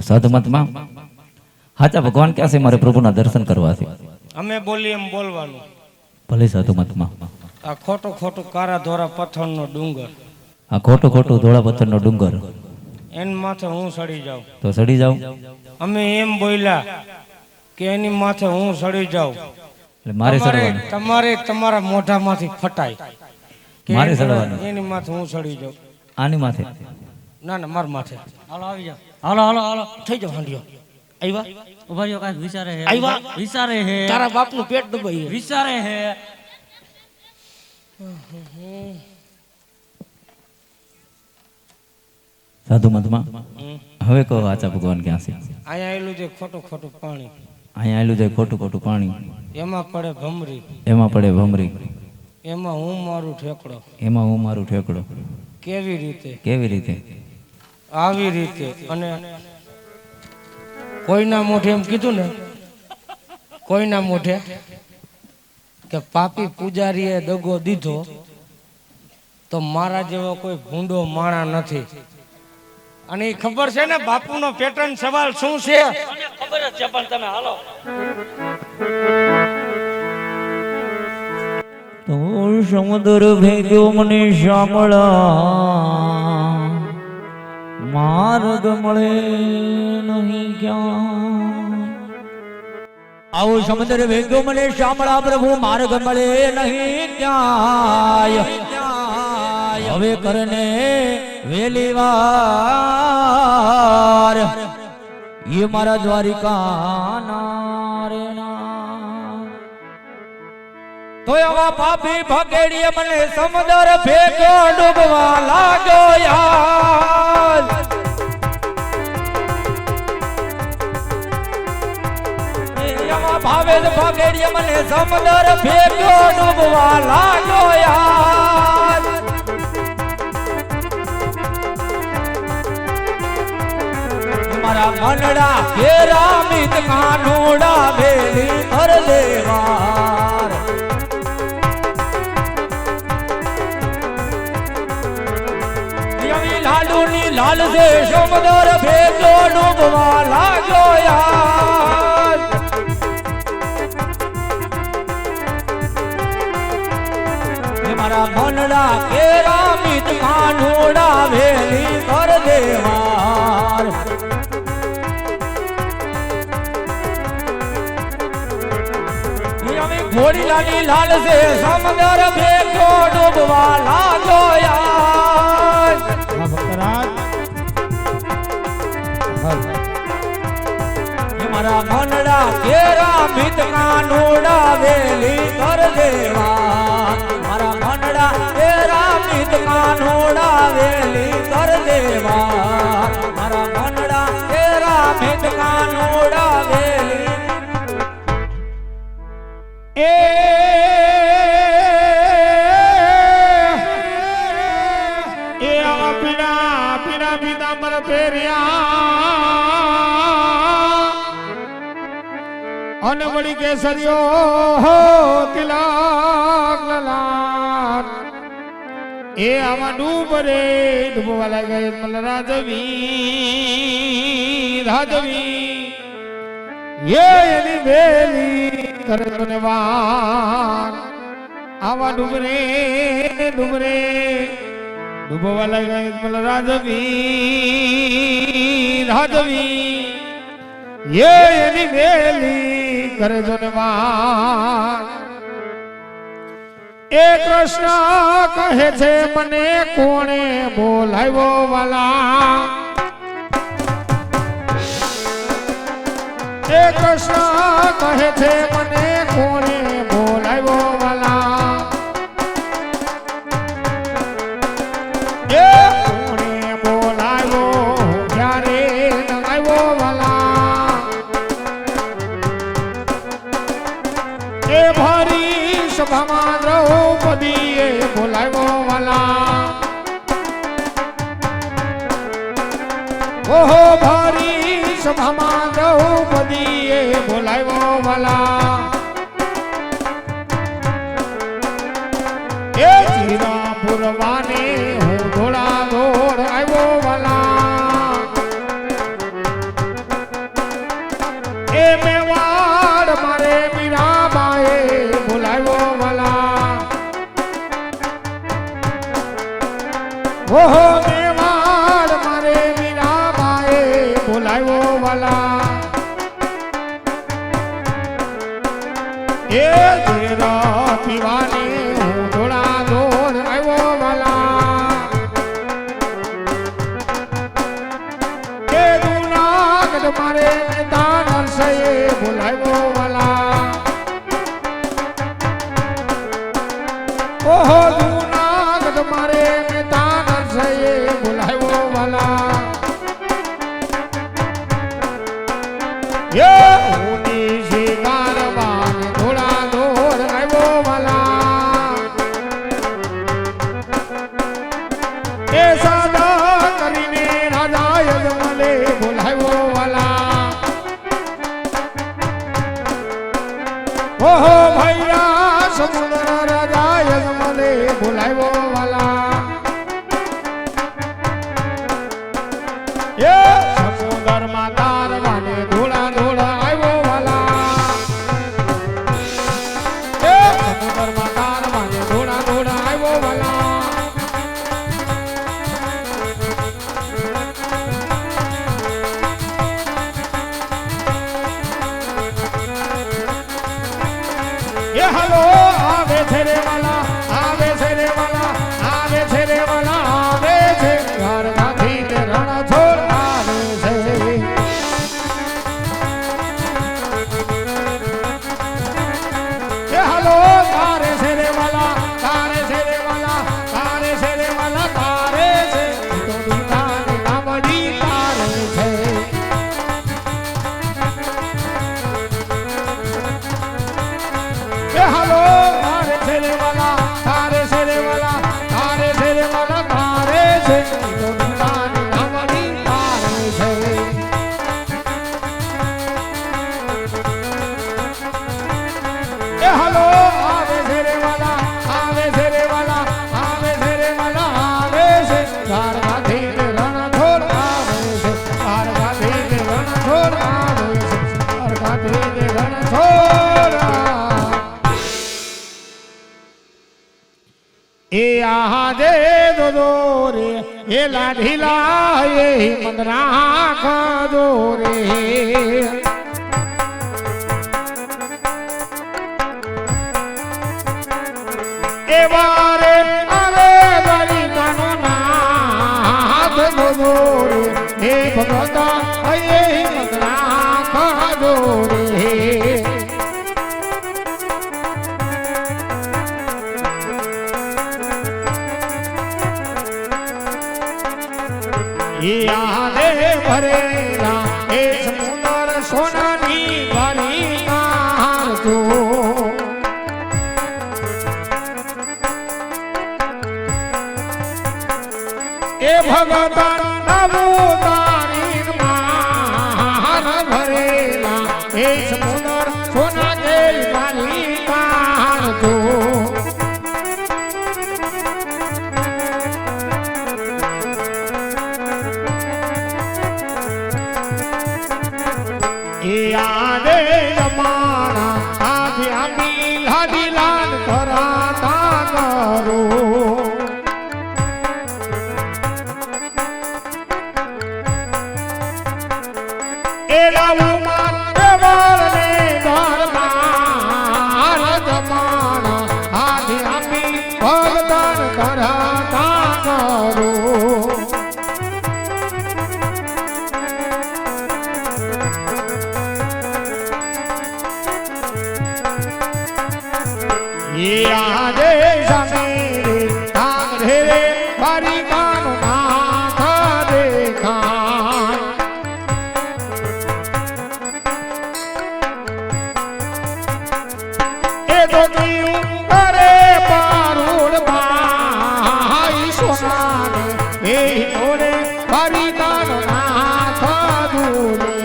સાધુ મતમાં હાચા ભગવાન ક્યાં છે મારે પ્રભુના દર્શન કરવા છે? અમે બોલીએ એમ બોલવાનું. ભલે સાધુ મતમાં આ ખોટું ખોટું કારા ધોરા પથ્થરનો ડુંગર, આ ખોટું ખોટું ધોળા પથ્થરનો ડુંગર, એની માથે હું સડી જાઉં. તો સડી જાઉં. અમે એમ બોલ્યા કે એની માથે હું સડી જાઉં એટલે મારે સડવાનું. તમારે તમારા મોઢામાંથી ફટાય કે મારે સડવાનું. એની માથે હું સડી જાઉં. આની માથે ના ના માર માથે. હાલો આવી જાઓ. હાલો હાલો હાલો થઈ જાવ હાંડિયો. આવ્યા ઉભા રહ્યો, કાંઈક વિચારે હે. આવ્યા વિચારે હે. તારા બાપનું પેટ દબાઈ વિચારે હે. સાધુ મતમાં હવે કહો આચા ભગવાન ક્યાં છે? અહીંયા આવેલું છે ખોટું ખોટું પાણી, અહીંયા આવેલું જાય ખોટું ખોટું પાણી, એમાં પડે ભમરી, એમાં પડે ભમરી, એમાં હું મારું ઠેકડો. એમાં હું મારું ઠેકડો. કેવી રીતે? કેવી રીતે? આવી રીતે. અને કોઈના મોઢે એમ કીધું ને, કોઈના મોઢે કે પાપી પૂજારીએ દગો દીધો તો મારા જેવો કોઈ ભૂંડો માણા નથી. અને એ ખબર છે ને બાપુનો પેટર્ન સવાલ શું છે? ખબર જ છે પણ તમે હાલો. તો સમુદ્ર ભેગ્યો મને શામળા, માર્ગ મળે નહીં ક્યાં. આવો સમુદ્ર ભેગ્યો મને શામળા, પ્રભુ માર્ગ મળે નહીં ક્યાંય. હવે કરને વેલી વાર એ મારા દ્વારિકા નારેના. તો આવા પાપી ભગેડીએ મને સમુદ્ર ભેગ્યો ડૂબવા લાગ્યો યાર. આવા ભાવે ભગેડીએ મને સમુદ્ર ભેગ્યો ડૂબવા લાગ્યો યાર. મારા મનડા કેરા મિત કાનોડા વેલી હર દેવાર. લાડુની લાલ સે સમુદ્ર ભેગો ડૂબવા લાગ્યો યાર. મારા મનડા કેરા મિત કાનોડા વેલી હર દેવાર. ઘોડી લાડી લાલ સે સમુદ્ર ભેગો ડૂબવા લાગ્યો યાર. મારા મનડા કેરા મિત કાનોડા વેલી કર દેવા. મારા મનડા કેરા મિત કાનોડા વેલી કર દેવા. મારા મનડા કેરા મિત કાનોડા વેલી. પીડા પીતાંબર પહેર્યા અને વળી કેસરિયો તિલક લલાટ. એ આમાં ડૂબરે ડૂબવા લાગે મલ રાજવી રાજવી. એની વેલી કરે મને વાર. આવા ડૂબરે ડૂબરે ડૂબવા લાગે મલ રાજવી રાજવી. એની વેલી કરે જોને વાર. એ કૃષ્ણ કહે છે મને કોણે બોલાવ્યો વાલા. એ કૃષ્ણ કહે છે મને કોણે બોલાવ્યો વાલા. એ કોણે બોલાવ્યો ક્યારે આવ્યો વાલા. એ ભરી સભામાં દ્રૌપદીએ બોલાવ્યો વાલા. ઓહો ભરી સભામાં દ્રૌપદીએ બોલાવ્યો વાલા. એ ચિરાપુર વાને હું ધોળા ધોળ આવ્યો વાલા. ઓહો મેવાડ મારે મીરાબાએ બોલાવ્યો વાલા એ તેરા પીવાની હું દોડા દોડ આવ્યો વાલા એ જૂનાગઢ મારે મેદાન હર્ષયે બોલાવ્યો વાલા ઓહો જૂનાગઢ મારે મેદાન હર્ષયે બોલાવ્યો વાલા યે ઉની શિકાર બાને થોડા દોર આવ્યો વાલા એ સાદા કરીને રાજા યજમલે બોલાવ્યો વાલા ઓહો ભૈયા સમુદ્ર રાજા યજમલે બોલાવ્યો વાલા એ સમુદ્ર માં તારવાને ધોળા ધોળા આવ્યો વાલા એ સમુદ્ર માં તારવાને ધોળા ધોળા આવ્યો વાલા એ હલો આવે છે રે વાલા આવે છે રે વાલા આવે છે રે વાલા આવે છે ઘર માંથી તે રણ છોડ આવે છે એ હલો તારે છે રે વાલા તારે છે રે વાલા તારે છે રે વાલા તારે છે તો દુકાન કામડી તારે છે એ હલો તારે છે રે વાલા તારે છે રે વાલા તારે છે રે વાલા તારે છે તો દુકાન કામડી તારે છે એ હલો આવે છે રે વાલા આવે છે રે વાલા આવે છે રે વાલા આવે છે ધારવાથી રણ છોડ આવે છે ધારવાથી રણ છોડ આવે છે ધારવાથી રણ છોડ એ આહા દે દો રે એ લાઢીલા એ મંદરા ખદો રે એ વારે આવે ગરી કાનો નાથ દો રે હે ભગવતા એ મંદરા ખદો રે યાદે ભરેલા એ સમુદ્ર સોનાની વારી કાઢો એ ભગવાન નમો તારી માર ભરેલા એ સમુદ્ર સોના કે વારી કાઢો યાદે જમાના આજી આમી લાડી લાડ કરાતા કરો એ લાવું મારે વાળને દરબાર જમાના આજી આમી ભગવાન કરાતા કરો યાદે સમીરે તારે રે બારી કાનો નાથ દેખાય એ તો કયું કરે પારુડ ભાઈ સોનાને એ ઓરે બારી કાનો નાથ દૂરે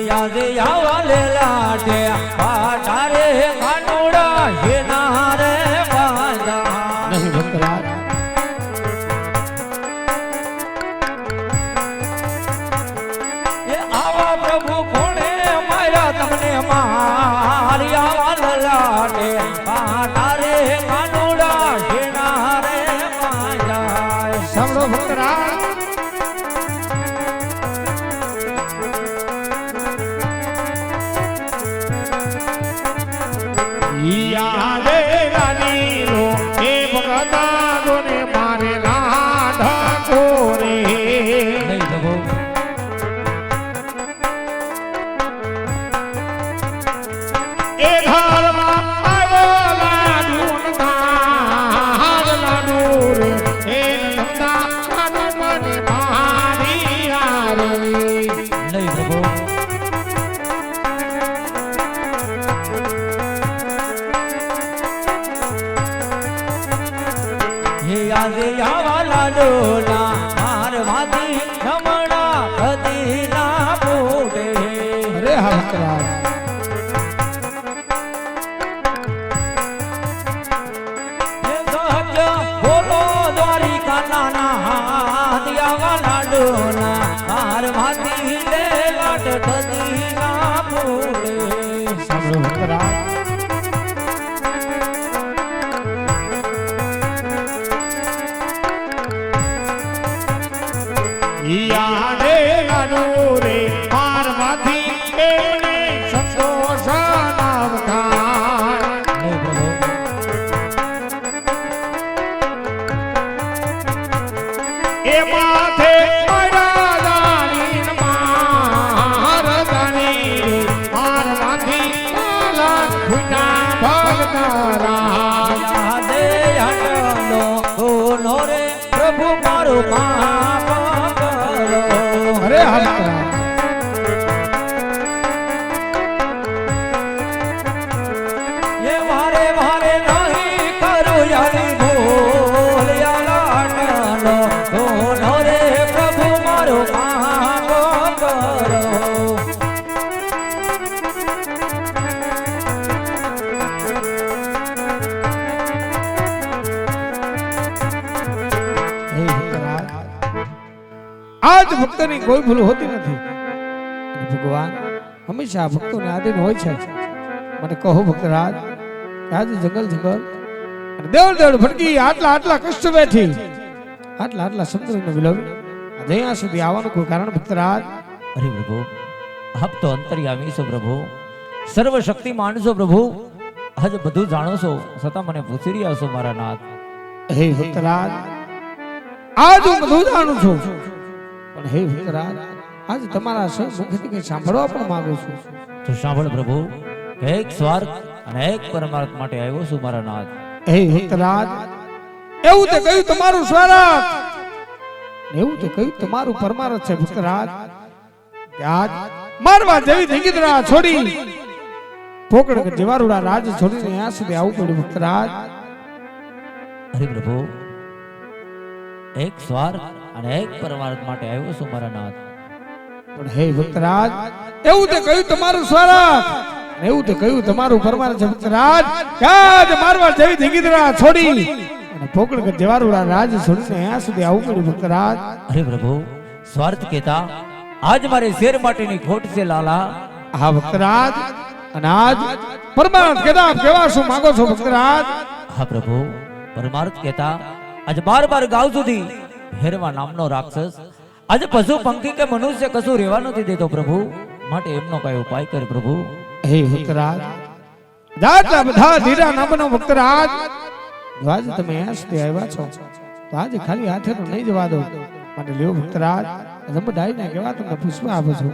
યાદે આવા લેલા દે પાટારે કાનુડા હે નારે બાંધા નહીં ભક્તરાજ એ આવા પ્રભુ કોણ આવા લાડુના હાર માંથી લે લાટ થતી ના ફૂલે. સાંભળો ભક્તરાજ યાડે લાડુ રે હારમાંથી એમને સંતોષ નામ થાય. હે પ્રભુ એ માથે મારા દાની ન માર દાની રે હારમાંથી લાલા ભુના ભગતારા. યાદે હટલો ગુનો રે પ્રભુ મારું માફ કરો. અરે હમરા એ વારે વારે નહીં કરું યારી ભૂલ યા લાડનો ગુનો રે પ્રભુ મારું માફ કરો. હે ભક્તરાજ આજ ભક્તની કોઈ ભૂલ હોતી નથી અને ભગવાન હંમેશા ભક્તોને આધીન હોય છે. મને કહો ભક્તરાજ આજે જંગલ જંગલ અને દેવળ દેવળ ભટકી આટલા કષ્ટ બેઠી આટલા સમુદ્રને વિલવી આજે અહીંયા સુધી આવવાનું કોઈ કારણ ભક્તરાજ? અરે પ્રભુ આપ તો અંતર્યામી છો પ્રભુ, સર્વશક્તિમાન છો પ્રભુ. આજ બધું જાણો છો છતાં મને પૂછી રહ્યા છો મારા નાથ. હે ભક્તરાજ આજ હું બધું જાણું છું પણ હે ભક્તરાજ આજ તમારા મુખથી કંઈ સાંભળવા પણ માંગુ છું. તો સાંભળ પ્રભુ, એક સ્વાર્થ અને એક પરમાર્થ માટે આવ્યો છું મારા નાથ. હે ભક્તરાજ એવું તે કહ્યું તમારું સ્વરાજ, એવું તે કહ્યું તમારું પરમાર્થ છે ભક્તરાજ. આજ મારવા જેવી ધીંગીદરા છોડી પોકડ જેવારુડા રાજ છોડીને અહીંયા સુધી આવવું પડ્યું ભક્તરાજ. અરે પ્રભુ, એક સ્વાર્થ અને એક પરમાર્થ માટે આવ્યો છું મારા નાથ. પણ હે ભક્તરાજ એવું તે કહ્યું તમારું સ્વરાજ, એવું તે કહ્યું તમારું પરમાર્થ છે ભક્તરાજ. આજ મારવા જેવી ધીંગીદરા છોડી અને પોકડ જેવારુડા રાજ છોડીને અહીંયા સુધી આવવું પડ્યું ભક્તરાજ. અરે પ્રભુ, સ્વાર્થ કેતા આજ મારે શેર માટેની ખોટ છે લાલા. હા ભક્તરાજ અને આજ પરમાર્થ કેતા કેવા શું માંગો છો ભક્તરાજ? હા પ્રભુ, પરમાર્થ કેતા આજ બાર ગાવ સુધી હેરવા નામનો રાક્ષસ આજે પશુ પંખી કે મનુષ્ય કશું રહેવા નથી દેતો પ્રભુ, માટે એમનો કઈ ઉપાય કર પ્રભુ. હે ભક્તરાજ દાદા બધા ધીરા નામનો ભક્તરાજ આજ તમે અહીંયા સુધી આવ્યા છો તો આજે ખાલી હાથે તો નહીં જવા દો. માટે લ્યો ભક્તરાજ રમડાઈને કેવા તમને પુષ્પ આપું છું.